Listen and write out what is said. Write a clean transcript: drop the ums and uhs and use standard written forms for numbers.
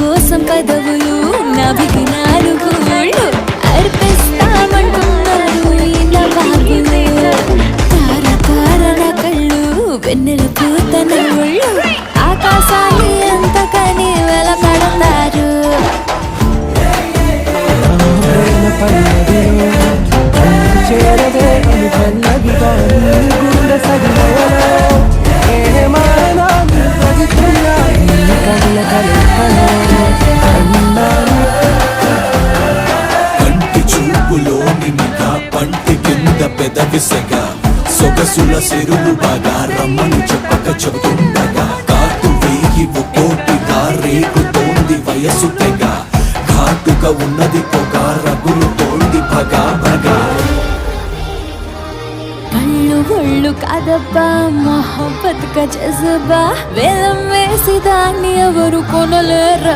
కోసం పదవులు నాభికి నాలుగు ఊళ్ళు అర్పిస్తామంటున్నారు ఇలా బాబులు తార తార నా కళ్ళు వెన్నెల పూతన ఒళ్ళు ఆకాశాన్ని ఎంతకని వెలకడతారు కంటి చూపులోని నిగా పంటి కింద పెదవిసగా సొగసుల సిరులు బాగా రమ్మని చెప్పక చెబుతుండగా కాటు వేయి కోటిగా రేగుతోంది వయసు తెగ ఘాటుగా ఉన్నది పొగ రగులుతోంది భగా భగా కళ్ళు ఒళ్ళు కాదబ్బా మొహబ్బత్ కా జజబా వేలం వేసి దాన్ని ఎవరు కొనలేరు